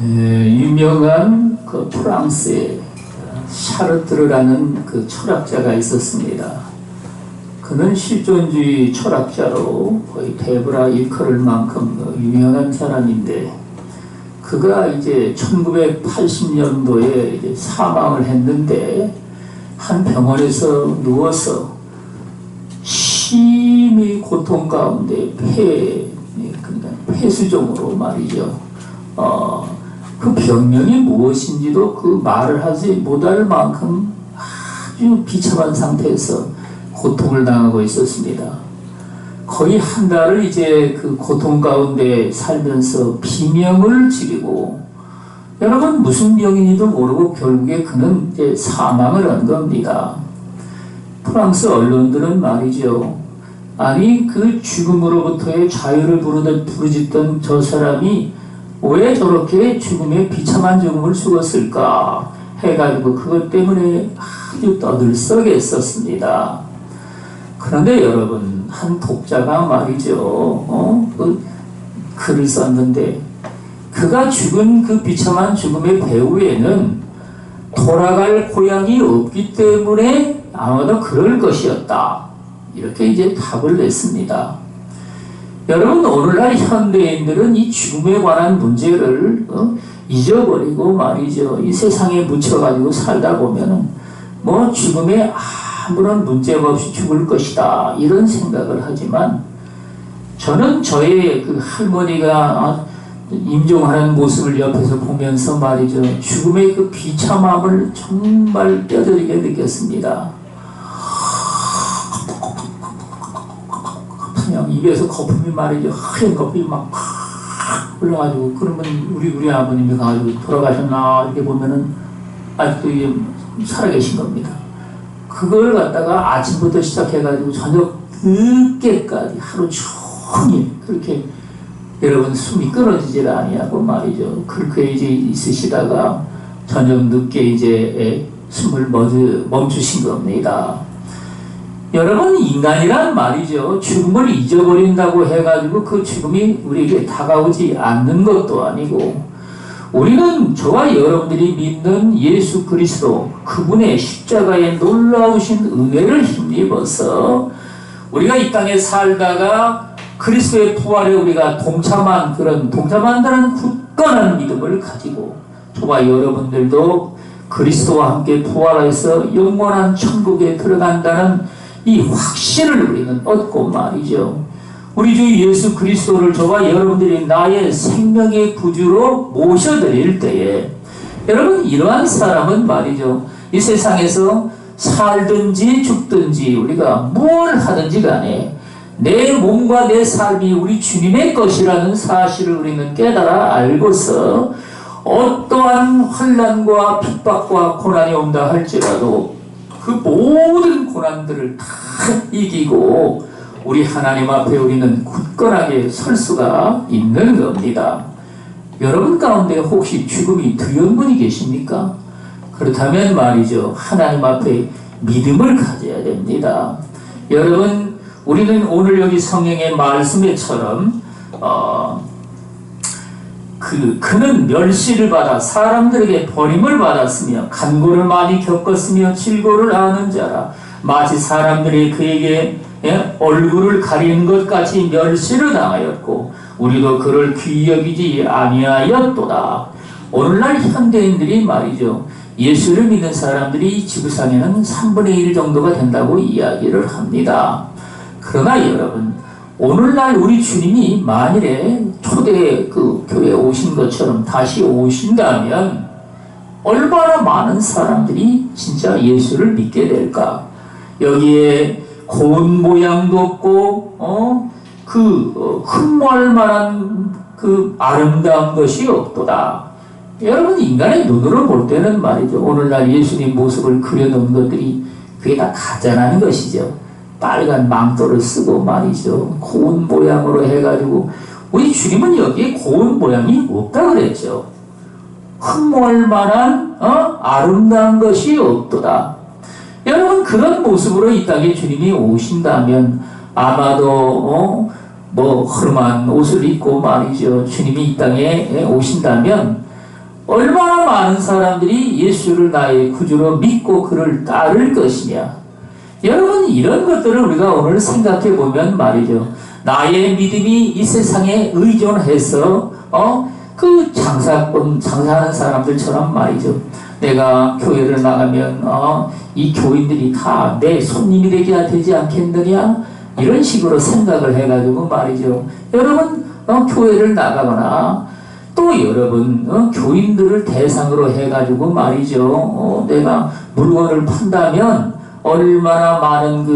유명한 그 프랑스의 샤르트르라는 그 철학자가 있었습니다. 그는 실존주의 철학자로 거의 데브라 일컬을 만큼 유명한 사람인데, 그가 이제 1980년도에 이제 사망을 했는데, 한 병원에서 누워서 심히 고통 가운데 폐수종으로 말이죠. 그 병명이 무엇인지도 그 말을 하지 못할 만큼 아주 비참한 상태에서 고통을 당하고 있었습니다. 거의 한 달을 이제 그 고통 가운데 살면서 비명을 지르고, 여러분 무슨 병인지도 모르고 결국에 그는 이제 사망을 한 겁니다. 프랑스 언론들은 말이죠. 아니 그 죽음으로부터의 자유를 부르짖던 저 사람이 왜 저렇게 죽음의 비참한 죽음을 죽었을까 해가지고 그것 때문에 아주 떠들썩했었습니다. 그런데 여러분, 한 독자가 말이죠, 그 글을 썼는데, 그가 죽은 그 비참한 죽음의 배후에는 돌아갈 고향이 없기 때문에 아마도 그럴 것이었다, 이렇게 이제 답을 냈습니다. 여러분, 오늘날 현대인들은 이 죽음에 관한 문제를 잊어버리고 말이죠, 이 세상에 묻혀가지고 살다 보면은 뭐 죽음에 아무런 문제가 없이 죽을 것이다, 이런 생각을 하지만, 저는 저의 그 할머니가 임종하는 모습을 옆에서 보면서 말이죠, 죽음의 그 비참함을 정말 뼈저리게 느꼈습니다. 그냥 입에서 거품이 말이죠, 하얀 거품이 막 흘러가지고, 그러면 우리 아버님이 가지고 돌아가셨나 이렇게 보면은 아직도 살아계신 겁니다. 그걸 갖다가 아침부터 시작해가지고 저녁 늦게까지 하루 종일 그렇게 여러분 숨이 끊어지질 아니하고 말이죠. 그렇게 이제 있으시다가 저녁 늦게 이제 숨을 멈추신 겁니다. 여러분, 인간이란 말이죠, 죽음을 잊어버린다고 해가지고 그 죽음이 우리에게 다가오지 않는 것도 아니고, 우리는 저와 여러분들이 믿는 예수 그리스도, 그분의 십자가의 놀라우신 은혜를 힘입어서 우리가 이 땅에 살다가 그리스도의 부활에 우리가 동참한다는 굳건한 믿음을 가지고, 저와 여러분들도 그리스도와 함께 부활해서 영원한 천국에 들어간다는 이 확신을 우리는 얻고 말이죠, 우리 주 예수 그리스도를 저와 여러분들이 나의 생명의 구주로 모셔드릴 때에, 여러분 이러한 사람은 말이죠, 이 세상에서 살든지 죽든지 우리가 뭘 하든지 간에 내 몸과 내 삶이 우리 주님의 것이라는 사실을 우리는 깨달아 알고서 어떠한 환난과 핍박과 고난이 온다 할지라도 그 모든 고난들을 다 이기고 우리 하나님 앞에 우리는 굳건하게 설 수가 있는 겁니다. 여러분 가운데 혹시 죽음이 두려운 분이 계십니까? 그렇다면 말이죠, 하나님 앞에 믿음을 가져야 됩니다. 여러분, 우리는 오늘 여기 성경의 말씀에처럼 그는 멸시를 받아 사람들에게 버림을 받았으며 간고를 많이 겪었으며 질고를 아는 자라, 마치 사람들이 그에게 얼굴을 가리는 것 같이 멸시를 당하였고 우리도 그를 귀히 여기지 아니하였도다. 오늘날 현대인들이 말이죠, 예수를 믿는 사람들이 지구상에는 3분의 1 정도가 된다고 이야기를 합니다. 그러나 여러분, 오늘날 우리 주님이 만일에 초대 그 교회에 오신 것처럼 다시 오신다면 얼마나 많은 사람들이 진짜 예수를 믿게 될까? 여기에 고운 모양도 없고 흠모할 만한 그 아름다운 것이 없도다. 여러분, 인간의 눈으로 볼 때는 말이죠, 오늘날 예수님 모습을 그려놓은 것들이 그게 다 가짜라는 것이죠. 빨간 망토를 쓰고 말이죠, 고운 모양으로 해가지고, 우리 주님은 여기에 고운 모양이 없다 그랬죠. 흠모할 만한 아름다운 것이 없도다. 여러분, 그런 모습으로 이 땅에 주님이 오신다면 아마도 뭐 허름한 옷을 입고 말이죠. 주님이 이 땅에 오신다면 얼마나 많은 사람들이 예수를 나의 구주로 믿고 그를 따를 것이냐. 여러분, 이런 것들을 우리가 오늘 생각해 보면 말이죠. 나의 믿음이 이 세상에 의존해서 그 장사하는 사람들처럼 말이죠. 내가 교회를 나가면 이 교인들이 다 내 손님이 되지 않겠느냐, 이런 식으로 생각을 해가지고 말이죠. 여러분, 교회를 나가거나 또 여러분 교인들을 대상으로 해가지고 말이죠. 내가 물건을 판다면 얼마나 많은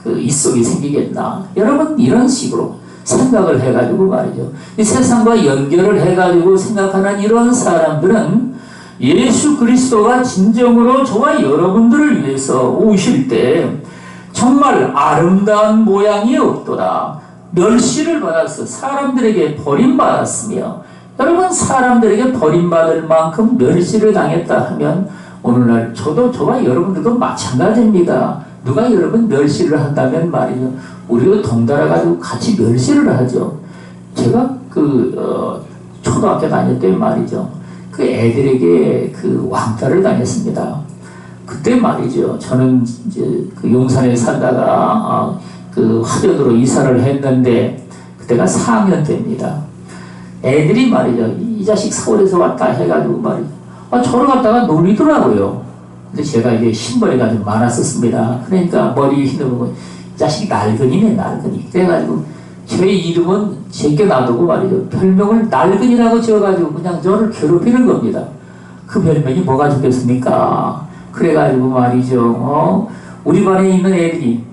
그 이속이 생기겠나. 여러분, 이런 식으로 생각을 해가지고 말이죠. 이 세상과 연결을 해가지고 생각하는 이런 사람들은 예수 그리스도가 진정으로 저와 여러분들을 위해서 오실 때 정말 아름다운 모양이 없도다. 멸시를 받아서 사람들에게 버림받았으며, 여러분, 사람들에게 버림받을 만큼 멸시를 당했다 하면 오늘날 저와 여러분들도 마찬가지입니다. 누가 여러분 멸시를 한다면 말이죠. 우리도 덩달아가지고 같이 멸시를 하죠. 제가 초등학교 다닐 때 말이죠. 그 애들에게 그 왕따를 당했습니다. 그때 말이죠. 저는 이제 그 용산에 살다가 그 화전으로 이사를 했는데 그때가 4학년 때입니다. 애들이 말이죠. 이 자식 서울에서 왔다 해가지고 말이죠. 저를 갖다가 놀리더라고요. 근데 제가 이제 흰머리가 좀 많았었습니다. 그러니까 머리 휘두르고 이 자식이 낡은이네, 낡은이. 그래가지고 제 이름은 제게 놔두고 말이죠. 별명을 낡은이라고 지어가지고 그냥 저를 괴롭히는 겁니다. 그 별명이 뭐가 좋겠습니까? 그래가지고 말이죠. 우리 반에 있는 애들이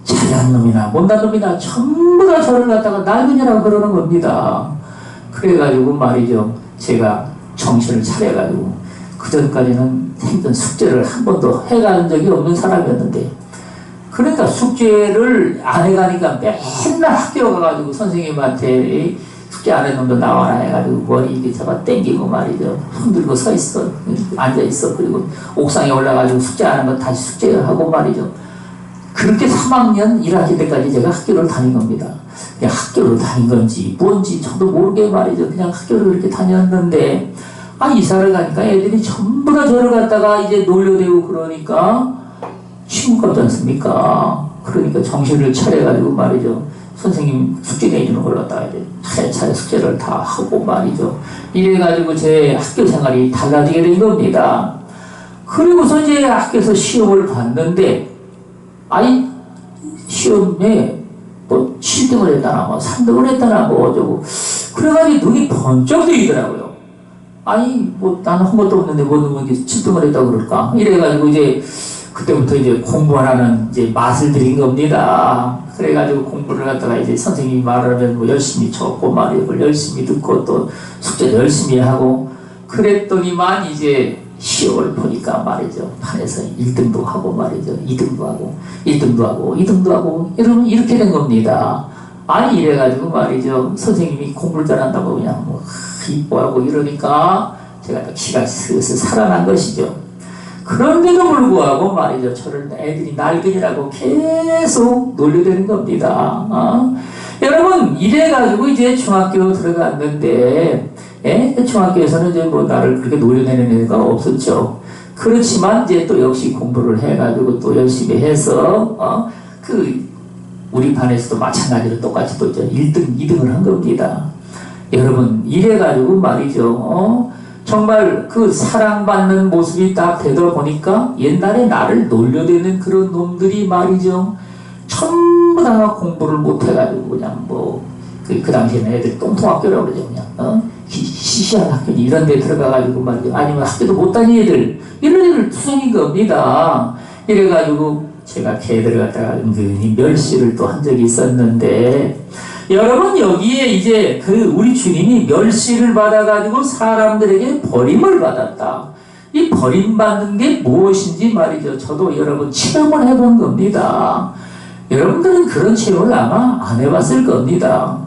잘난 놈이나 못난 놈이나 전부 다 저를 갖다가 낡은이라고 그러는 겁니다. 그래가지고 말이죠. 제가 정신을 차려가지고 그전까지는 힘든 숙제를 한 번도 해간 적이 없는 사람이었는데, 그러니까 숙제를 안 해가니까 맨날 학교 가가지고 선생님한테 숙제 안 했는데 나와라 해가지고 머리 이렇게 잡아 당기고 말이죠. 흔들고 서 있어. 앉아있어. 그리고 옥상에 올라가지고 숙제 안 한 거 다시 숙제를 하고 말이죠. 그렇게 3학년 1학기 때까지 제가 학교를 다닌 겁니다. 그냥 학교를 다닌 건지 뭔지 저도 모르게 말이죠. 그냥 학교를 그렇게 다녔는데, 이사를 가니까 애들이 전부 다 저를 갖다가 이제 놀려대고 그러니까 친구 같지 않습니까? 그러니까 정신을 차려가지고 말이죠. 선생님 숙제 내주는 걸 갖다가 이제 차례차례 숙제를 다 하고 말이죠. 이래가지고 제 학교 생활이 달라지게 된 겁니다. 그리고서 이제 학교에서 시험을 봤는데, 시험에 뭐 7등을 했다나 뭐 3등을 했다나 뭐 어쩌고 그래가지고 눈이 번쩍 뜨이더라고요. 뭐 나는 한 것도 없는데 뭐 7등을 했다고 그럴까? 이래가지고 이제 그때부터 이제 공부하라는 이제 맛을 들인 겁니다. 그래가지고 공부를 갖다가 이제 선생님이 말하면 뭐 열심히 적고 말이고 열심히 듣고 또 숙제도 열심히 하고 그랬더니만 이제 시험을 보니까 말이죠. 반에서 1등도 하고 말이죠. 2등도 하고 1등도 하고 2등도 하고 여러분 이렇게 된 겁니다. 이래가지고 말이죠. 선생님이 공부를 잘한다고 그냥 뭐 이뻐하고 이러니까 제가 기가 슬슬 살아난 것이죠. 그런데도 불구하고 말이죠. 저를 애들이 낡은이라고 계속 놀려대는 겁니다. 여러분, 이래가지고 이제 중학교 들어갔는데, 중학교에서는 이제 뭐 나를 그렇게 놀려대는 애가 없었죠. 그렇지만 이제 또 역시 공부를 해가지고 또 열심히 해서, 우리 반에서도 마찬가지로 똑같이 또 이제 1등, 2등을 한 겁니다. 여러분, 이래가지고 말이죠. 정말 그 사랑받는 모습이 딱 되다 보니까 옛날에 나를 놀려대는 그런 놈들이 말이죠. 전부 다 공부를 못해가지고 그냥 그 당시에는 애들 똥통학교라고 그러죠. 그냥, 시시한 학교 이런 데 들어가가지고 말이죠. 아니면 학교도 못 다닌 애들, 이런 애들 투성인 겁니다. 이래가지고 제가 걔들을 갖다가 은근히 멸시를 또 한 적이 있었는데, 여러분, 여기에 이제 우리 주님이 멸시를 받아가지고 사람들에게 버림을 받았다. 이 버림받는 게 무엇인지 말이죠. 저도 여러분 체험을 해본 겁니다. 여러분들은 그런 체험을 아마 안 해봤을 겁니다.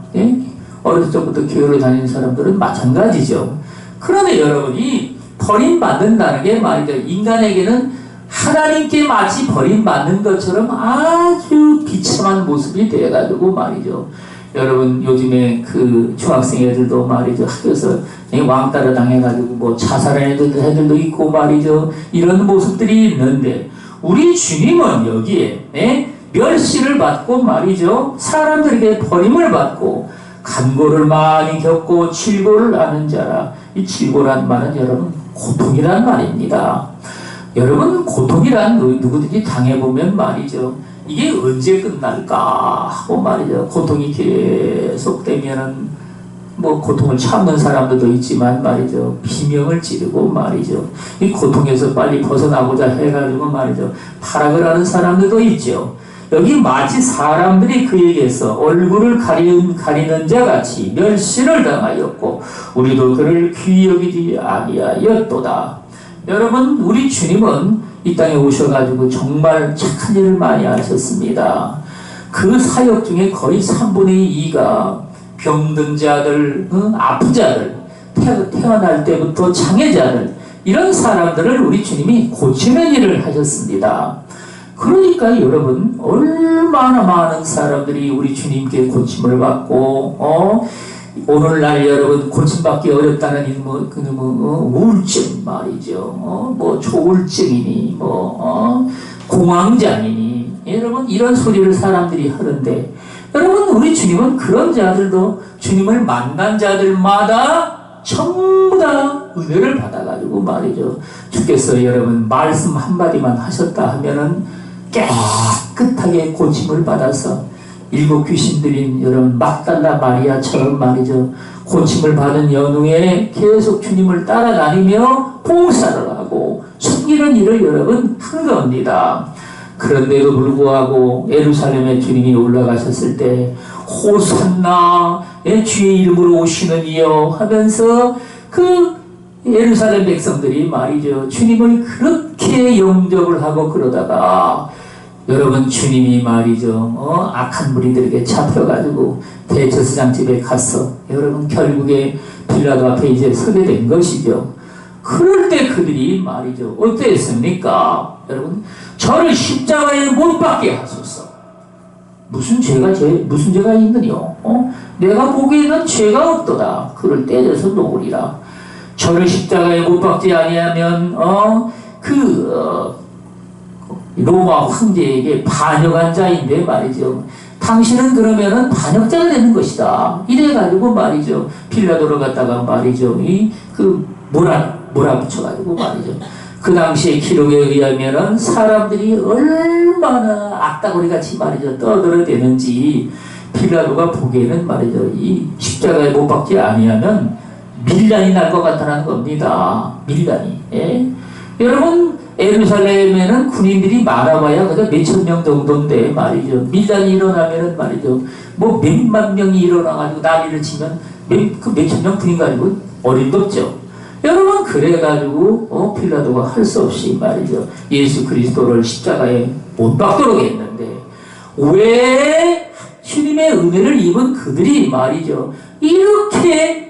어렸을 적부터 교회를 다니는 사람들은 마찬가지죠. 그런데 여러분이 버림받는다는 게 말이죠. 인간에게는 하나님께 마치 버림받는 것처럼 아주 비참한 모습이 되어가지고 말이죠. 여러분 요즘에 그 중학생 애들도 말이죠, 학교에서 왕따를 당해가지고 뭐 자살한 애들도 있고 말이죠, 이런 모습들이 있는데 우리 주님은 여기에 멸시를 받고 말이죠, 사람들에게 버림을 받고 간고를 많이 겪고 질고를 하는 자라. 이 질고란 말은 여러분 고통이란 말입니다. 여러분 고통이란 누구든지 당해보면 말이죠, 이게 언제 끝날까 하고 말이죠, 고통이 계속되면은 뭐 고통을 참는 사람들도 있지만 말이죠, 비명을 지르고 말이죠, 이 고통에서 빨리 벗어나고자 해가지고 말이죠, 파락을 하는 사람들도 있죠. 여기 마치 사람들이 그에게서 얼굴을 가리는 자같이 멸시를 당하였고 우리도 그를 귀히 여기지 아니하였도다. 여러분 우리 주님은 이 땅에 오셔가지고 정말 착한 일을 많이 하셨습니다. 그 사역 중에 거의 3분의 2가 병든 자들, 아픈 자들, 태어날 때부터 장애자들, 이런 사람들을 우리 주님이 고치는 일을 하셨습니다. 그러니까 여러분 얼마나 많은 사람들이 우리 주님께 고침을 받고 오늘날 여러분 고침받기 어렵다는 우울증 말이죠, 뭐 조울증이니 공황장애니 여러분 이런 소리를 사람들이 하는데, 여러분 우리 주님은 그런 자들도 주님을 만난 자들마다 전부 다 은혜를 받아가지고 말이죠, 주께서 여러분 말씀 한마디만 하셨다 하면은 깨끗하게 고침을 받아서 일곱 귀신들인 여러분 막달라 마리아처럼 말이죠, 고침을 받은 연후에 계속 주님을 따라다니며 봉사를 하고 섬기는 일을 여러분 한 겁니다. 그런데도 불구하고 예루살렘에 주님이 올라가셨을 때 호산나 주의 이름으로 오시는 이여 하면서 그 예루살렘 백성들이 말이죠, 주님을 그렇게 영접을 하고 그러다가 여러분 주님이 말이죠, 악한 무리들에게 잡혀가지고 대제사장 집에 가서 여러분 결국에 빌라도 앞에 이제 서게 된 것이죠. 그럴 때 그들이 말이죠, 어땠습니까? 여러분, 저를 십자가에 못 박게 하소서. 무슨 죄가 있느뇨? 내가 보기에는 죄가 없도다. 그를 때려서 놓으리라. 저를 십자가에 못 박지 아니하면 로마 황제에게 반역한 자인데 말이죠, 당신은 그러면은 반역자가 되는 것이다. 이래가지고 말이죠, 빌라도를 갖다가 말이죠, 몰아붙여가지고 말이죠, 그 당시의 기록에 의하면은 사람들이 얼마나 악다구리 같이 말이죠 떠들어대는지 빌라도가 보기에는 말이죠, 이 십자가에 못 박지 아니하면 밀란이 날 것 같다는 겁니다. 밀란이. 여러분 예루살렘에는 군인들이 많아봐야 그저 몇천 명 정도인데 말이죠, 밀란이 일어나면은 말이죠, 뭐 몇만 명이 일어나가지고 난리를 치면 그 몇천 명 군인 가지고 어림도 없죠. 여러분 그래가지고 빌라도가 할 수 없이 말이죠, 예수 그리스도를 십자가에 못 박도록 했는데 왜 주님의 은혜를 입은 그들이 말이죠, 이렇게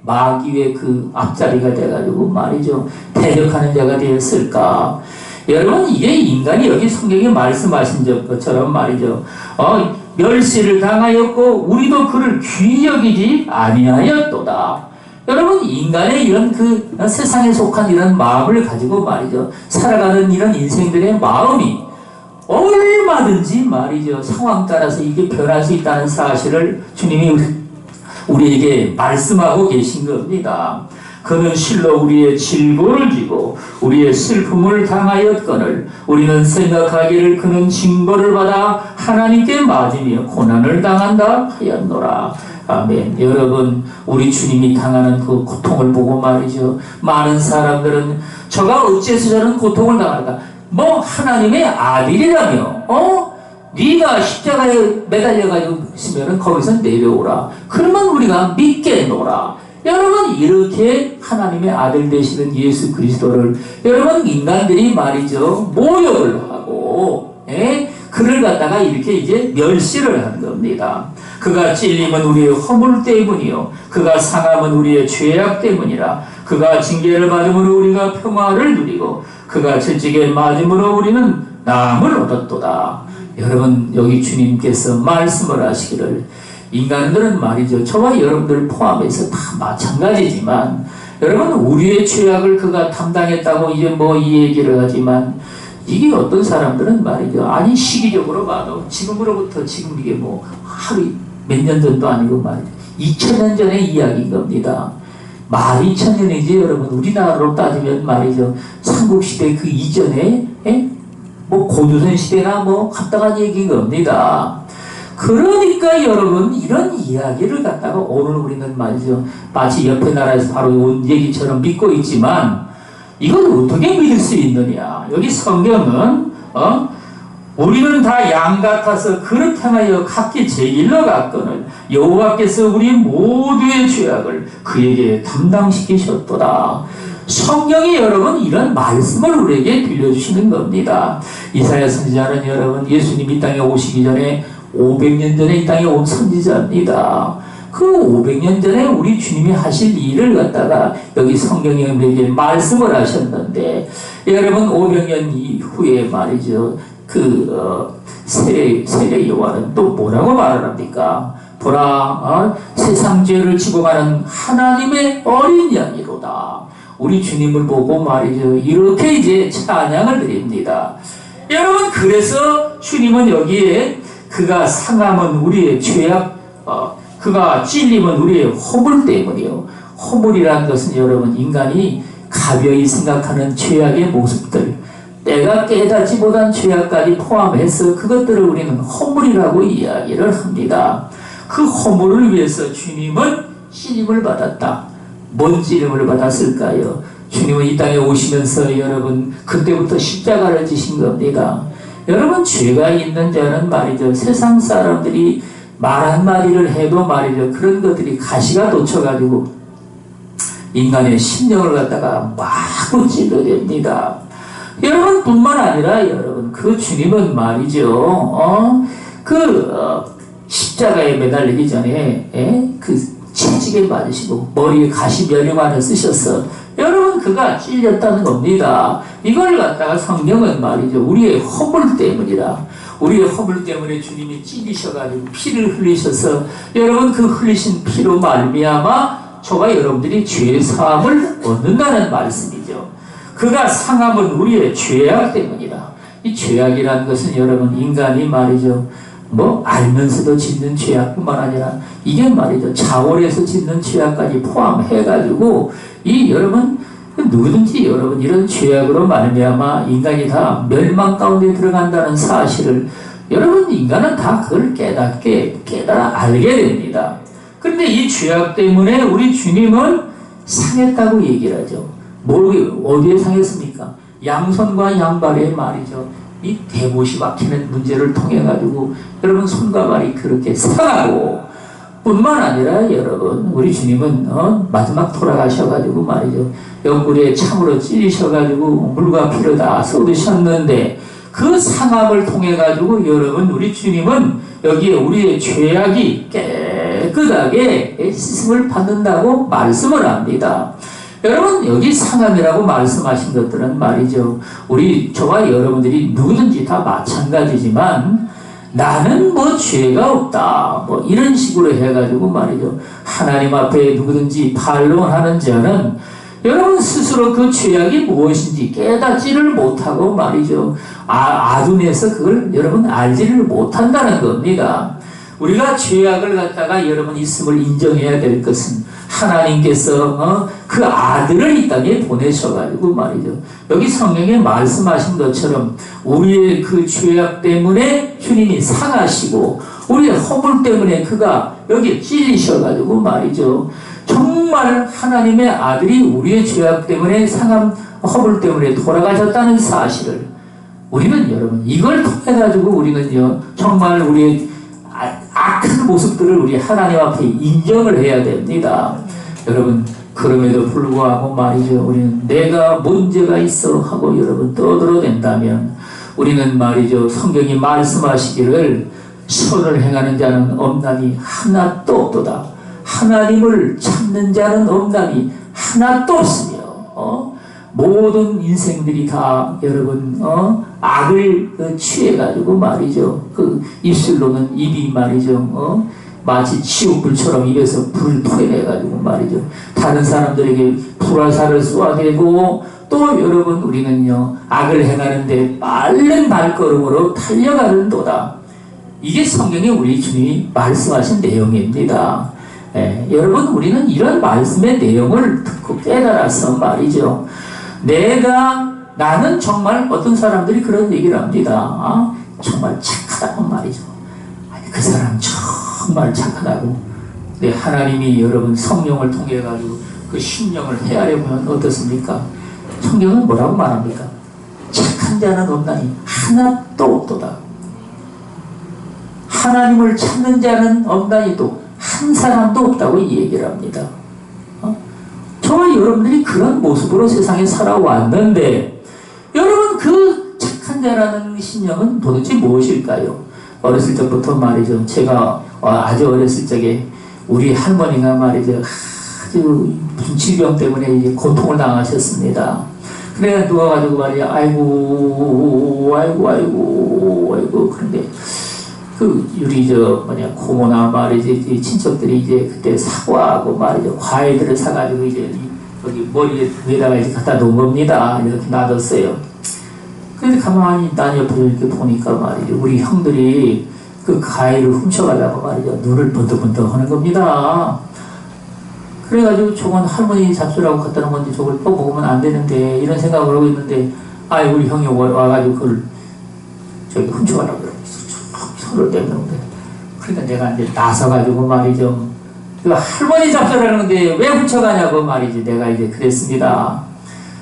마귀의 그 앞자리가 돼가지고 말이죠, 대적하는 자가 되었을까? 여러분 이게 인간이 여기 성경에 말씀하신 것처럼 말이죠, 멸시를 당하였고 우리도 그를 귀히 여기지 아니하였도다. 여러분 인간의 이런 그 세상에 속한 이런 마음을 가지고 말이죠, 살아가는 이런 인생들의 마음이 얼마든지 말이죠, 상황 따라서 이게 변할 수 있다는 사실을 주님이 우리에게 말씀하고 계신 겁니다. 그는 실로 우리의 질고를 지고 우리의 슬픔을 당하였거늘 우리는 생각하기를 그는 징벌을 받아 하나님께 맞으며 고난을 당한다 하였노라. 아멘. 여러분 우리 주님이 당하는 그 고통을 보고 말이죠, 많은 사람들은 저가 어째서 저런 고통을 당할까? 뭐 하나님의 아들이라며 네가 십자가에 매달려가지고 있으면 거기서 내려오라. 그러면 우리가 믿겠노라. 여러분 이렇게 하나님의 아들 되시는 예수 그리스도를 여러분 인간들이 말이죠, 모욕을 하고 그를 갖다가 이렇게 이제 멸시를 하는 겁니다. 그가 찔림은 우리의 허물 때문이요 그가 상함은 우리의 죄악 때문이라. 그가 징계를 받음으로 우리가 평화를 누리고 그가 채찍에 맞음으로 우리는 나음을 얻었도다. 여러분 여기 주님께서 말씀을 하시기를 인간들은 말이죠. 저와 여러분들 포함해서 다 마찬가지지만 여러분 우리의 죄악을 그가 담당했다고 이제 뭐 이 얘기를 하지만 이게 어떤 사람들은 말이죠. 아니 시기적으로 봐도 지금으로부터 지금 이게 뭐 하루 몇 년 전도 아니고 말이죠. 2000년 전의 이야기인 겁니다. 말 2000년이지 여러분 우리나라로 따지면 말이죠. 삼국시대 그 이전에 뭐 고조선 시대나 뭐 합당한 얘기인 겁니다. 그러니까 여러분 이런 이야기를 갖다가 오늘 우리는 말이죠. 마치 옆에 나라에서 바로 온 얘기처럼 믿고 있지만 이건 어떻게 믿을 수 있느냐. 여기 성경은 우리는 다 양 같아서 그릇 향하여 각기 제 길로 갔거늘 여호와께서 우리 모두의 죄악을 그에게 담당시키셨도다. 성경이 여러분 이런 말씀을 우리에게 들려주시는 겁니다. 이사야 선지자는 여러분 예수님이 이 땅에 오시기 전에 500년 전에 이 땅에 온 선지자입니다. 그 500년 전에 우리 주님이 하실 일을 갖다가 여기 성경에 우리에게 말씀을 하셨는데 여러분 500년 이후에 말이죠. 세례 요한은 또 뭐라고 말을 합니까? 보라, 세상 죄를 지고 가는 하나님의 어린 양이로다. 우리 주님을 보고 말이죠. 이렇게 이제 찬양을 드립니다. 여러분, 그래서 주님은 여기에 그가 상함은 우리의 죄악, 그가 찔림은 우리의 허물 때문이요. 허물이라는 것은 여러분, 인간이 가벼이 생각하는 죄악의 모습들, 내가 깨닫지 못한 죄악까지 포함해서 그것들을 우리는 허물이라고 이야기를 합니다. 그 허물을 위해서 주님은 찔림을 받았다. 뭔 찔림을 받았을까요? 주님은 이 땅에 오시면서 여러분 그때부터 십자가를 지신 겁니다. 여러분 죄가 있는 자는 말이죠. 세상 사람들이 말 한마디를 해도 말이죠. 그런 것들이 가시가 돋쳐가지고 인간의 심령을 갖다가 마구 찔러댑니다. 여러분 뿐만 아니라 여러분 그 주님은 말이죠. 십자가에 매달리기 전에 그 채찍에 맞으시고 머리에 가시 면류관을 쓰셔서 여러분 그가 찔렸다는 겁니다. 이걸 갖다가 성경은 말이죠. 우리의 허물 때문이라. 우리의 허물 때문에 주님이 찔리셔가지고 피를 흘리셔서 여러분 그 흘리신 피로 말미암아 저와 여러분들이 죄 사함을 얻는다는 말씀이죠. 그가 상함은 우리의 죄악 때문이라. 이 죄악이라는 것은 여러분 인간이 말이죠. 뭐 알면서도 짓는 죄악뿐만 아니라 이게 말이죠. 자원해서 짓는 죄악까지 포함해가지고 이 여러분 누구든지 여러분 이런 죄악으로 말미암아 인간이 다 멸망 가운데 들어간다는 사실을 여러분 인간은 다 그걸 깨달아 알게 됩니다. 그런데 이 죄악 때문에 우리 주님은 상했다고 얘기를 하죠. 어디에 상했습니까? 양손과 양발에 말이죠. 이 대못이 막히는 문제를 통해 가지고 여러분 손과 발이 그렇게 상하고 뿐만 아니라 여러분 우리 주님은 마지막 돌아가셔가지고 말이죠. 옆구리에 참으로 찔리셔가지고 물과 피를 다 쏟으셨는데 그 상함을 통해 가지고 여러분 우리 주님은 여기에 우리의 죄악이 깨끗하게 씻음을 받는다고 말씀을 합니다. 여러분 여기 상함이라고 말씀하신 것들은 말이죠. 저와 여러분들이 누구든지 다 마찬가지지만 나는 뭐 죄가 없다 뭐 이런 식으로 해가지고 말이죠. 하나님 앞에 누구든지 반론하는 자는 여러분 스스로 그 죄악이 무엇인지 깨닫지를 못하고 말이죠. 아둔해서 그걸 여러분 알지를 못한다는 겁니다. 우리가 죄악을 갖다가 여러분 있음을 인정해야 될 것은 하나님께서 그 아들을 이 땅에 보내셔가지고 말이죠. 여기 성경에 말씀하신 것처럼 우리의 그 죄악 때문에 주님이 상하시고 우리의 허물 때문에 그가 여기 찔리셔가지고 말이죠. 정말 하나님의 아들이 우리의 죄악 때문에 상함 허물 때문에 돌아가셨다는 사실을 우리는 여러분 이걸 통해가지고 우리는요 정말 우리의 악한 모습들을 우리 하나님 앞에 인정을 해야 됩니다. 여러분 그럼에도 불구하고 말이죠. 우리는 내가 문제가 있어 하고 여러분 떠들어댄다면 우리는 말이죠. 성경이 말씀하시기를 선을 행하는 자는 없나니 하나도 없도다. 하나님을 찾는 자는 없나니 하나도 없으며 모든 인생들이 다 여러분 악을 취해가지고 말이죠. 그 입술로는 입이 말이죠. 마치 지옥불처럼 입에서 불을 토해내가지고 말이죠. 다른 사람들에게 불화살을 쏘아대고 또 여러분 우리는요 악을 행하는데 빠른 발걸음으로 달려가는도다. 이게 성경에 우리 주님이 말씀하신 내용입니다. 여러분 우리는 이런 말씀의 내용을 듣고 깨달아서 말이죠. 나는 정말 어떤 사람들이 그런 얘기를 합니다. 정말 착하다고 말이죠. 아니, 그 사람 정말 착하다고. 근데 하나님이 여러분 성령을 통해 가지고 그 심령을 헤아려보면 어떻습니까? 성경은 뭐라고 말합니까? 착한 자는 없나니 하나도 없도다. 하나님을 찾는 자는 없나니도 한 사람도 없다고 이 얘기를 합니다. 저와 여러분들이 그런 모습으로 세상에 살아왔는데 여러분 그 착한 자라는 신념은 도대체 무엇일까요? 어렸을 때부터 말이죠. 제가 아주 어렸을 적에 우리 할머니가 말이죠. 아주 무슨 질병 때문에 이제 고통을 당하셨습니다. 그래 누워가지고 말이야. 아이고. 그런데 우리 고모나 말이지 친척들이 이제 그때 사과하고 말이죠. 과일들을 사가지고 이제 여기 머리 위에다가 이제 갖다 놓은 겁니다. 이렇게 놔뒀어요. 그런데 가만히 난 옆에서 이렇게 보니까 말이죠. 우리 형들이 그 과일을 훔쳐가려고 말이죠. 눈을 번쩍번쩍 하는 겁니다. 그래가지고 저건 할머니 잡수라고 갖다 놓은 건데 저걸 또 먹으면 안 되는데 이런 생각을 하고 있는데 우리 형이 와가지고 그걸 저기 훔쳐가려고 그러고 서로 때문에. 그러니까 내가 이제 나서가지고 말이죠. 그 할머니 잡수라는 게 왜 훔쳐가냐고 말이지. 내가 이제 그랬습니다.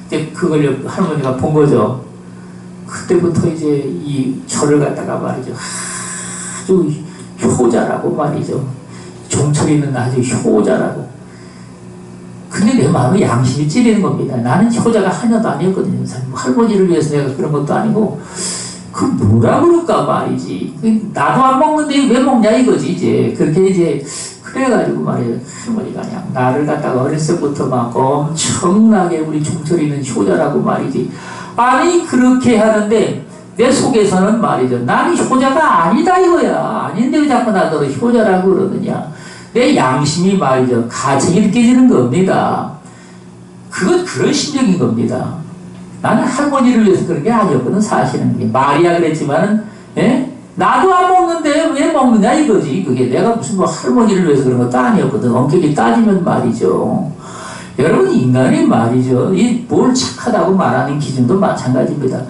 이제 그걸 할머니가 본 거죠. 그때부터 이제 이 저를 갖다가 말이죠. 아주 효자라고 말이죠. 종철이는 아주 효자라고. 근데 내 마음에 양심이 찔리는 겁니다. 나는 효자가 하나도 아니었거든요. 할머니를 위해서 내가 그런 것도 아니고 그 뭐라 그럴까 말이지. 나도 안 먹는데 왜 먹냐 이거지 이제. 그렇게 이제 그래가지고 말이에요. 할머니가 그냥 나를 갖다가 어렸을 때부터 막 엄청나게 우리 종철이는 효자라고 말이지. 아니 그렇게 하는데 내 속에서는 말이죠. 나는 효자가 아니다 이거야. 아닌데 왜 자꾸 나더러 효자라고 그러느냐. 내 양심이 말이죠. 가책이 느껴지는 겁니다. 그런 심정인 겁니다. 나는 할머니를 위해서 그런 게 아니었거든. 사실은 말이야 그랬지만은 나도 안 먹는데 왜 먹느냐 이거지. 그게 내가 무슨 할머니를 위해서 그런 것도 아니었거든. 엄격히 따지면 말이죠. 여러분 인간이 말이죠. 뭘 착하다고 말하는 기준도 마찬가지입니다.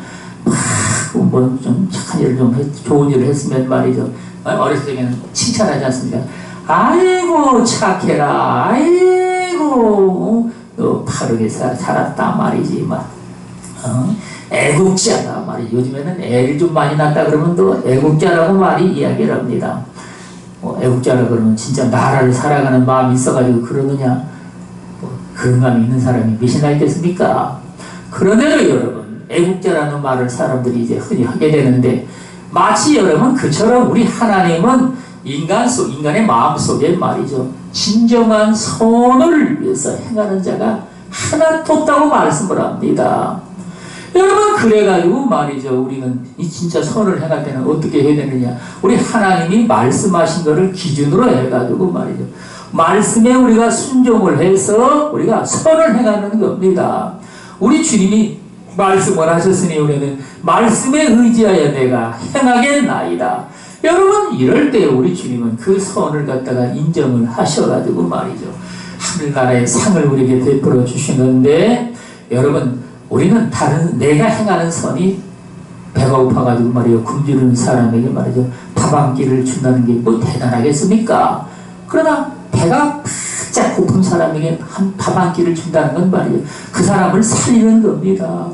뭐 좀 착한 일을 좋은 일을 했으면 말이죠. 어렸을 때는 칭찬하지 않습니까? 아이고 착해라. 아이고 너 바르게 살았다 말이지 막. 애국자다 말이. 요즘에는 애를 좀 많이 낳았다 그러면 또 애국자라고 말이 이야기를 합니다. 애국자라 그러면 진짜 나라를 살아가는 마음이 있어가지고 그러느냐. 그런 마음이 있는 사람이 몇이나 있겠습니까? 그런데도 여러분 애국자라는 말을 사람들이 이제 흔히 하게 되는데 마치 여러분 그처럼 우리 하나님은 인간의 마음속에 말이죠. 진정한 선을 위해서 행하는 자가 하나도 없다고 말씀을 합니다. 여러분 그래가지고 말이죠. 우리는 이 진짜 선을 행할 때는 어떻게 해야 되느냐. 우리 하나님이 말씀하신 것을 기준으로 해가지고 말이죠. 말씀에 우리가 순종을 해서 우리가 선을 행하는 겁니다. 우리 주님이 말씀을 하셨으니 우리는 말씀에 의지하여 내가 행하겠나이다. 여러분 이럴 때 우리 주님은 그 선을 갖다가 인정을 하셔가지고 말이죠. 하늘나라의 상을 우리에게 베풀어 주시는데 여러분 우리는 내가 행하는 선이 배가 고파가지고 말이요 굶주리는 사람에게 말이죠 밥 한 끼를 준다는 게 뭐 대단하겠습니까? 그러나 배가 바짝 고픈 사람에게 밥 한 끼를 준다는 건 말이죠 그 사람을 살리는 겁니다.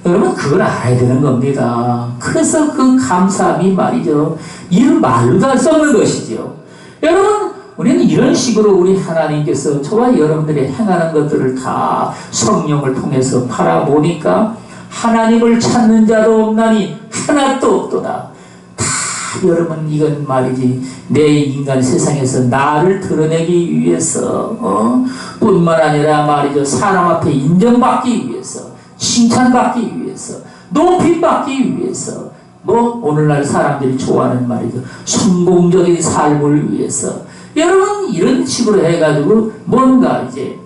여러분 그걸 알아야 되는 겁니다. 그래서 그 감사함이 말이죠 이를 말로 할 수 없는 것이죠. 여러분 우리는 이런 식으로 우리 하나님께서 저와 여러분들이 행하는 것들을 다 성령을 통해서 바라보니까 하나님을 찾는 자도 없나니 하나도 없도다. 다 여러분 이건 말이지 내 인간 세상에서 나를 드러내기 위해서 뿐만 아니라 말이죠 사람 앞에 인정받기 위해서 칭찬받기 위해서 높임받기 위해서 뭐 오늘날 사람들이 좋아하는 말이죠. 성공적인 삶을 위해서 여러분 이런 식으로 해가지고 뭔가 이제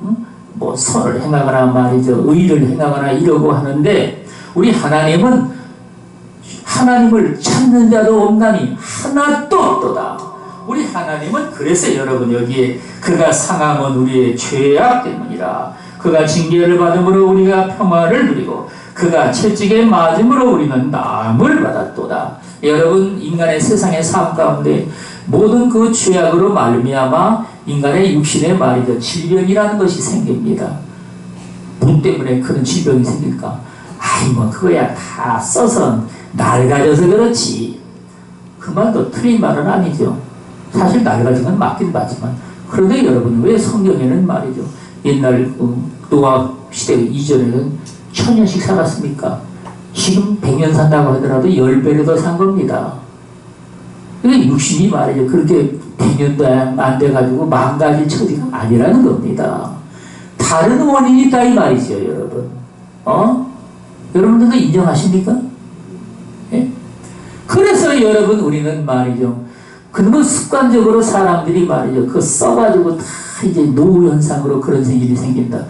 뭐 선을 행하거나 말이죠. 의를 행하거나 이러고 하는데 우리 하나님은 하나님을 찾는 자도 없나니 하나도 없도다. 우리 하나님은 그래서 여러분 여기에 그가 상함은 우리의 죄악 때문이라. 그가 징계를 받음으로 우리가 평화를 누리고 그가 채찍에 맞음으로 우리는 나음을 받았도다. 여러분 인간의 세상의 삶 가운데 모든 그 죄악으로 말미암아 인간의 육신에 말이죠. 질병이라는 것이 생깁니다. 뭐 때문에 그런 질병이 생길까? 아이 뭐 그거야 다 써서 낡아져서 그렇지. 그 말도 틀린 말은 아니죠. 사실 낡아진 건 맞긴 맞지만 그런데 여러분 왜 성경에는 말이죠. 옛날 노아 시대 이전에는 1000년씩 살았습니까? 지금 100년 산다고 하더라도 10배를 더 산 겁니다. 그러니까 육신이 말이죠. 그렇게 100년도 안 돼가지고 망가질 처지가 아니라는 겁니다. 다른 원인이 있다 이 말이죠, 여러분. 여러분들도 인정하십니까? 예? 그래서 여러분 우리는 말이죠. 그러면 습관적으로 사람들이 말이죠. 그거 써가지고 다 이제 노후 현상으로 그런 일이 생긴다.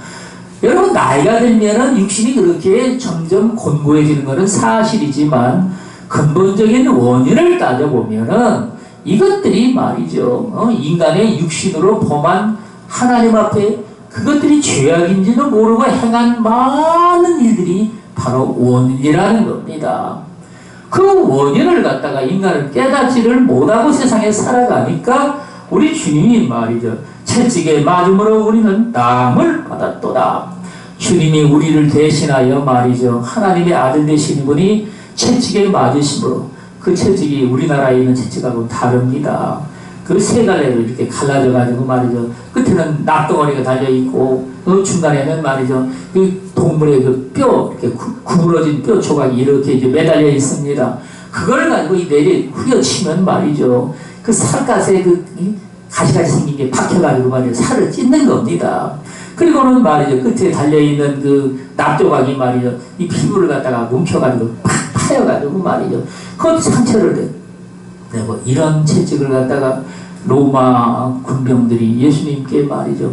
여러분 나이가 들면은 육신이 그렇게 점점 곤고해지는 것은 사실이지만 근본적인 원인을 따져보면은 이것들이 말이죠. 인간의 육신으로 범한 하나님 앞에 그것들이 죄악인지도 모르고 행한 많은 일들이 바로 원인이라는 겁니다. 그 원인을 갖다가 인간은 깨닫지를 못하고 세상에 살아가니까 우리 주님이 말이죠. 채찍에 맞음으로 우리는 나음을 받았도다. 주님이 우리를 대신하여 말이죠. 하나님의 아들 되신 분이 채찍에 맞으심으로 그 채찍이 우리나라에 있는 채찍하고 다릅니다. 그 세 갈래로 이렇게 갈라져 가지고 말이죠. 끝에는 납덩어리가 달려 있고 그 중간에는 말이죠. 그 동물의 그 뼈 이렇게 구부러진 뼈 조각이 이렇게 이제 매달려 있습니다. 그걸 가지고 이 내리 후려치면 말이죠. 그 살갗에 그 가시같이 생긴 게 박혀가지고 말이죠. 살을 찢는 겁니다. 그리고는 말이죠. 끝에 달려있는 그 납조각이 말이죠. 이 피부를 갖다가 뭉쳐가지고 팍 파여가지고 말이죠. 그것도 상처를 내고 이런 채찍을 갖다가 로마 군병들이 예수님께 말이죠.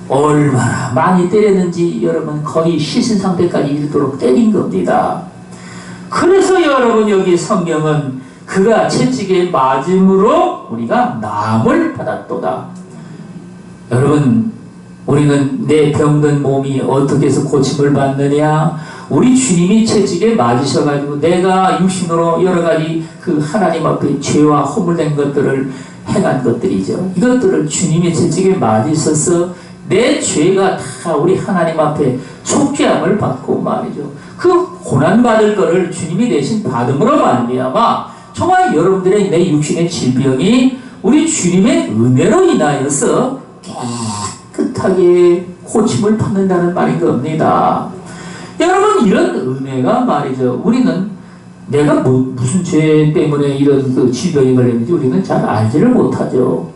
얼마나 많이 때렸는지 여러분 거의 시신 상태까지 이르도록 때린 겁니다. 그래서 여러분 여기 성경은 그가 채찍에 맞음으로 우리가 나음을 받았도다. 여러분 우리는 내 병든 몸이 어떻게 해서 고침을 받느냐? 우리 주님이 채찍에 맞으셔가지고 내가 육신으로 여러 가지 그 하나님 앞에 죄와 허물된 것들을 행한 것들이죠. 이것들을 주님이 채찍에 맞으셔서 내 죄가 다 우리 하나님 앞에 속죄함을 받고 말이죠. 그 고난받을 것을 주님이 대신 받음으로 말미암아 정말 여러분들의 내 육신의 질병이 우리 주님의 은혜로 인하여서 깨끗하게 고침을 받는다는 말인 겁니다. 여러분 이런 은혜가 말이죠. 우리는 내가 무슨 죄 때문에 이런 그 질병이 걸렸는지 우리는 잘 알지를 못하죠.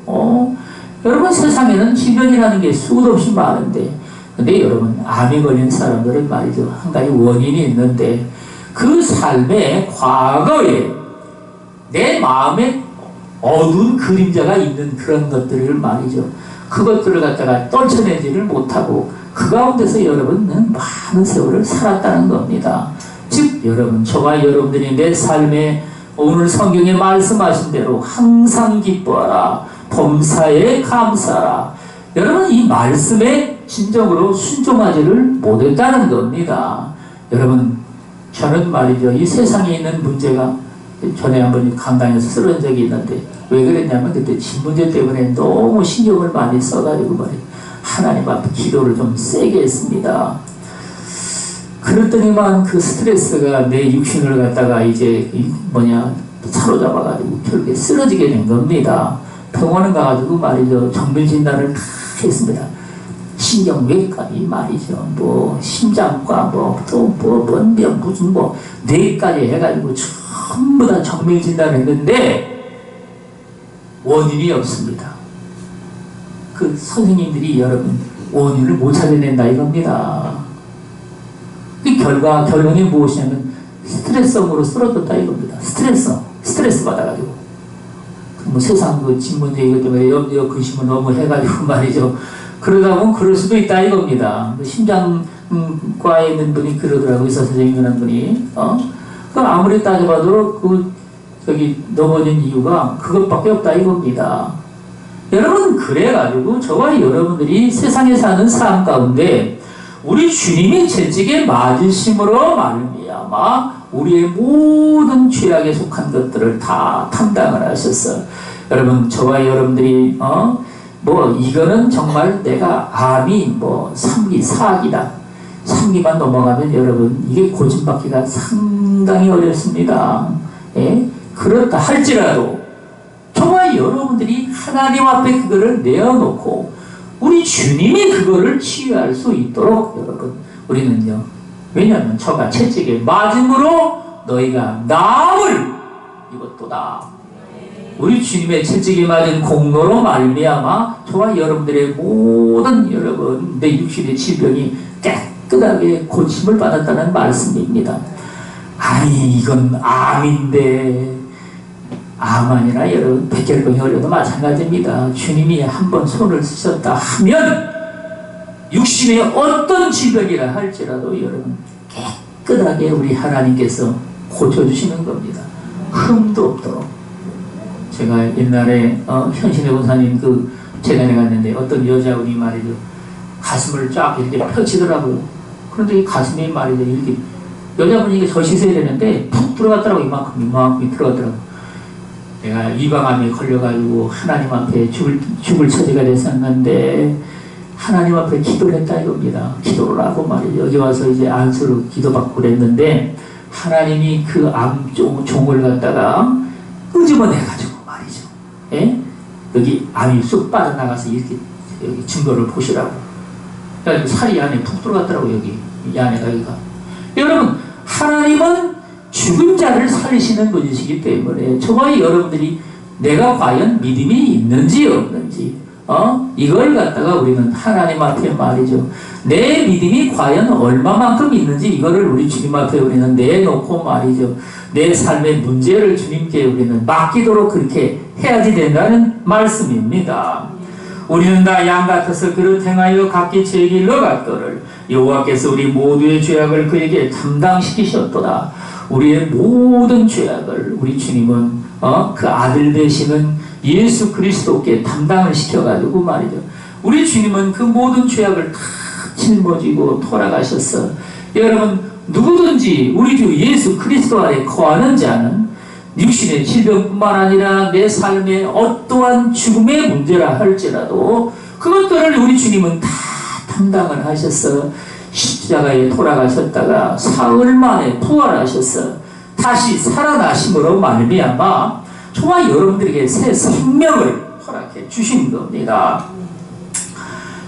여러분 세상에는 질병이라는 게 수도 없이 많은데 근데 여러분 암에 걸린 사람들은 말이죠. 한 가지 원인이 있는데 그 삶의 과거에 내 마음에 어두운 그림자가 있는 그런 것들을 말이죠. 그것들을 갖다가 떨쳐내지를 못하고 그 가운데서 여러분은 많은 세월을 살았다는 겁니다. 즉 여러분 저와 여러분들이 내 삶에 오늘 성경에 말씀하신 대로 항상 기뻐하라 범사에 감사하라. 여러분 이 말씀에 진정으로 순종하지를 못했다는 겁니다. 여러분 저는 말이죠. 이 세상에 있는 문제가 전에 한번 강당에서 쓰러진 적이 있는데 왜 그랬냐면 그때 집 문제 때문에 너무 신경을 많이 써가지고 말이에요. 하나님 앞에 기도를 좀 세게 했습니다. 그랬더니만 그 스트레스가 내 육신을 갖다가 이제 사로잡아가지고 결국에 쓰러지게 된 겁니다. 병원에 가가지고 말이죠. 정밀진단을 다 했습니다. 신경외과이 말이죠. 뭐 심장과 뭔 병 무슨 뇌까지 해가지고 전부 다 정밀진단을 했는데 원인이 없습니다. 그 선생님들이 여러분 원인을 못 찾아낸다 이겁니다. 그 결론이 무엇이냐면 스트레스성으로 쓰러졌다 이겁니다. 스트레스 받아가지고. 뭐 세상 그 진문제 이것 때문에 염려 근심을 너무 해가지고 말이죠. 그러다 보면 그럴 수도 있다 이겁니다. 심장과에 있는 분이 그러더라고요. 의사 선생님이라는 분이. 그 아무리 따져봐도 넘어진 이유가 그것밖에 없다 이겁니다. 여러분, 그래가지고 저와 여러분들이 세상에 사는 삶 가운데 우리 주님이 채찍에 맞으심으로 말미암아 우리의 모든 죄악에 속한 것들을 다 담당을 하셨어. 여러분, 저와 여러분들이 이거는 정말 내가 암이 3기, 4기다. 3기만 넘어가면 여러분 이게 고침받기가 상당히 어렵습니다. 예? 그렇다 할지라도 저와 여러분들이 하나님 앞에 그거를 내어놓고 우리 주님이 그거를 치유할 수 있도록 여러분 우리는요, 왜냐하면 저가 채찍에 맞음으로 너희가 나음을 입었도다. 우리 주님의 채찍에 맞은 공로로 말미암아 저와 여러분들의 모든 여러분 내 육신의 질병이 깨끗하게 고침을 받았다는 말씀입니다. 아니 이건 암인데, 암 아니라 여러분 백혈병이 걸려도 마찬가지입니다. 주님이 한번 손을 쓰셨다 하면 육신의 어떤 질병이라 할지라도 여러분 깨끗하게 우리 하나님께서 고쳐주시는 겁니다. 흠도 없도록. 제가 옛날에 현신의 권사님 그 재단에 갔는데 어떤 여자분이 말이죠, 가슴을 쫙 이렇게 펼치더라고요. 그런데 이 가슴이 말이죠, 이렇게 여자분이 이게 더 씻어야 되는데 푹 들어갔더라고요. 이만큼이 들어갔더라고요. 내가 이방암에 걸려가지고 하나님 앞에 죽을 처지가 됐었는데 하나님 앞에 기도를 했다 이겁니다. 기도를 하고 말이죠. 여기 와서 이제 안수로 기도받고 그랬는데 하나님이 그 암 종을 갖다가 끄집어내가지고 말이죠. 예? 여기 암이 쑥 빠져나가서 이렇게 여기 증거를 보시라고. 그래가지고 살이 안에 푹 들어갔더라고 여기 이 안에가 여기가. 여러분, 하나님은 죽은 자를 살리시는 분이시기 때문에 저와 여러분들이 내가 과연 믿음이 있는지 없는지 이걸 갖다가 우리는 하나님 앞에 말이죠, 내 믿음이 과연 얼마만큼 있는지 이거를 우리 주님 앞에 우리는 내놓고 말이죠, 내 삶의 문제를 주님께 우리는 맡기도록 그렇게 해야지 된다는 말씀입니다. 우리는 다 양 같아서 그릇 행하여 각기 제 길로 갔거를 여호와께서 우리 모두의 죄악을 그에게 담당시키셨도다. 우리의 모든 죄악을 우리 주님은 그 아들 되시는 예수 그리스도께 담당을 시켜가지고 말이죠, 우리 주님은 그 모든 죄악을 다 짊어지고 돌아가셨어. 여러분, 누구든지 우리 주 예수 그리스도 안에 거하는 자는 육신의 질병뿐만 아니라 내 삶의 어떠한 죽음의 문제라 할지라도 그것들을 우리 주님은 다 담당을 하셨어. 십자가에 돌아가셨다가 사흘 만에 부활하셨어. 다시 살아나심으로 말미암아 저와 여러분들에게 새 생명을 허락해 주신 겁니다.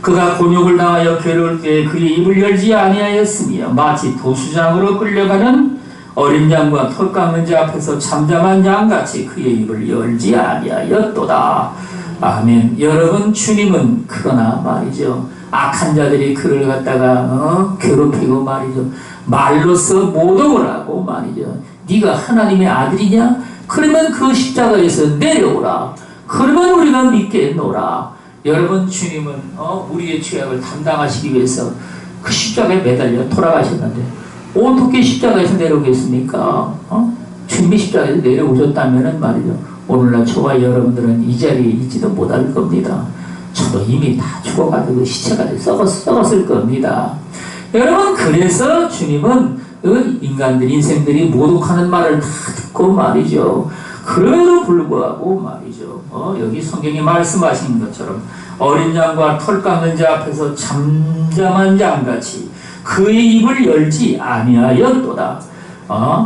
그가 곤욕을 당하여 괴로울 때 그의 입을 열지 아니하였으며 마치 도수장으로 끌려가는 어린 양과 털 깎는 자 앞에서 잠잠한 양같이 그의 입을 열지 아니하였도다. 아멘. 여러분, 주님은 그러나 말이죠, 악한 자들이 그를 갖다가 괴롭히고 말이죠, 말로써 모독을 하고 말이죠, 네가 하나님의 아들이냐? 그러면 그 십자가에서 내려오라. 그러면 우리가 믿겠노라. 여러분, 주님은 우리의 죄악을 담당하시기 위해서 그 십자가에 매달려 돌아가셨는데 어떻게 십자가에서 내려오겠습니까? 주님이 십자가에서 내려오셨다면 말이죠, 오늘날 저와 여러분들은 이 자리에 있지도 못할 겁니다. 저도 이미 다 죽어가지고 시체가 썩었을 겁니다. 여러분, 그래서 주님은 인간들, 인생들이 모독하는 말을 다 듣고 말이죠, 그럼에도 불구하고 말이죠, 여기 성경이 말씀하신 것처럼 어린 양과 털 깎는 자 앞에서 잠잠한 양같이 그의 입을 열지 아니하였도다.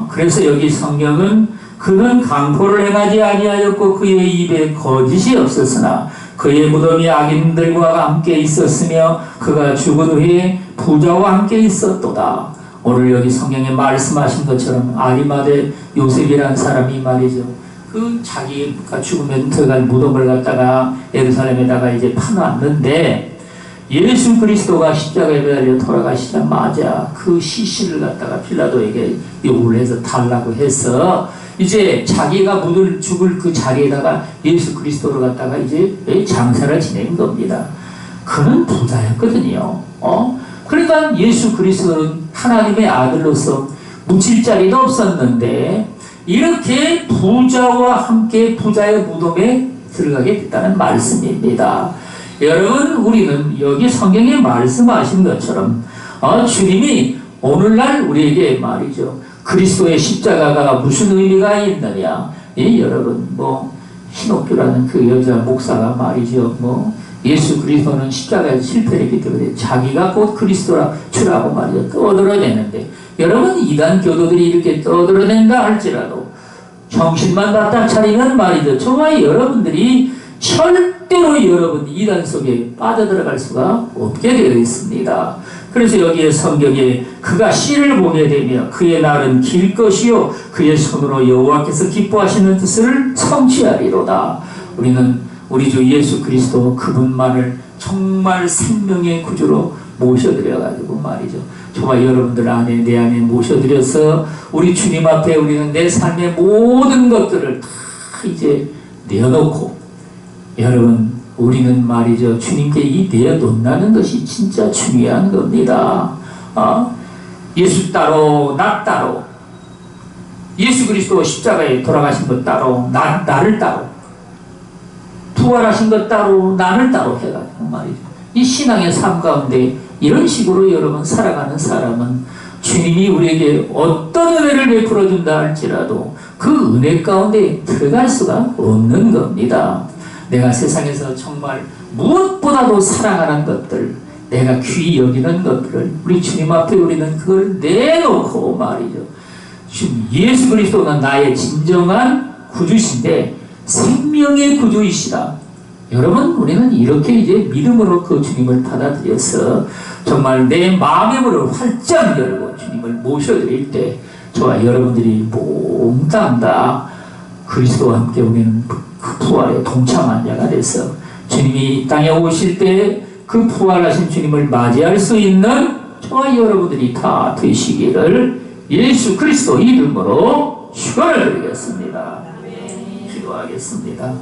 그래서 여기 성경은 그는 강포를 행하지 아니하였고 그의 입에 거짓이 없었으나 그의 무덤이 악인들과 함께 있었으며 그가 죽은 후에 부자와 함께 있었도다. 오늘 여기 성경에 말씀하신 것처럼 아리마대 요셉이라는 사람이 말이죠, 그 자기가 죽으면 들어갈 무덤을 갖다가 예루살렘에다가 이제 파놨는데 예수 그리스도가 십자가에 매달려 돌아가시자마자 그 시신을 갖다가 빌라도에게 요구를 해서 달라고 해서 이제 자기가 죽을 그 자리에다가 예수 그리스도를 갖다가 이제 장사를 지낸 겁니다. 그는 부자였거든요. 그러니까 예수 그리스도는 하나님의 아들로서 묻힐 자리도 없었는데 이렇게 부자와 함께 부자의 무덤에 들어가게 됐다는 말씀입니다. 여러분, 우리는 여기 성경에 말씀하신 것처럼 주님이 오늘날 우리에게 말이죠, 그리스도의 십자가가 무슨 의미가 있느냐. 여러분, 신옥규라는 그 여자 목사가 말이죠, 예수 그리스도는 십자가에서 실패했기 때문에 자기가 곧 그리스도라고 말이죠, 떠들어내는데, 여러분, 이단 교도들이 이렇게 떠들어낸다 할지라도 정신만 바짝 차리면 말이죠, 저와 여러분들이 절대로 여러분 이단 속에 빠져들어갈 수가 없게 되어 있습니다. 그래서 여기에 성경에 그가 씨를 보게 되며 그의 날은 길 것이요 그의 손으로 여호와께서 기뻐하시는 뜻을 성취하리로다. 우리는 우리 주 예수 그리스도 그분만을 정말 생명의 구주로 모셔드려가지고 말이죠, 정말 여러분들 안에 내 안에 모셔드려서 우리 주님 앞에 우리는 내 삶의 모든 것들을 다 이제 내어놓고, 여러분, 우리는 말이죠, 주님께 이 내어놓는다는 것이 진짜 중요한 겁니다. 예수 따로 나 따로, 예수 그리스도 십자가에 돌아가신 것 따로 나를 따로, 부활하신 것 따로 나를 따로 해가지고 말이죠, 이 신앙의 삶 가운데 이런 식으로 여러분 살아가는 사람은 주님이 우리에게 어떤 은혜를 베풀어 준다 할지라도 그 은혜 가운데 들어갈 수가 없는 겁니다. 내가 세상에서 정말 무엇보다도 사랑하는 것들, 내가 귀히 여기는 것들을 우리 주님 앞에 우리는 그걸 내놓고 말이죠, 지금 예수 그리스도가 나의 진정한 구주신데 생명의 구주이시다. 여러분, 우리는 이렇게 이제 믿음으로 그 주님을 받아들여서 정말 내 마음의 문을 활짝 열고 주님을 모셔드릴 때 저와 여러분들이 몽땅 다 그리스도와 함께 우리는 그 부활에 동참한 자가 돼서 주님이 이 땅에 오실 때 그 부활하신 주님을 맞이할 수 있는 저와 여러분들이 다 되시기를 예수 그리스도 이름으로 축원을 드리겠습니다. 기도하겠습니다.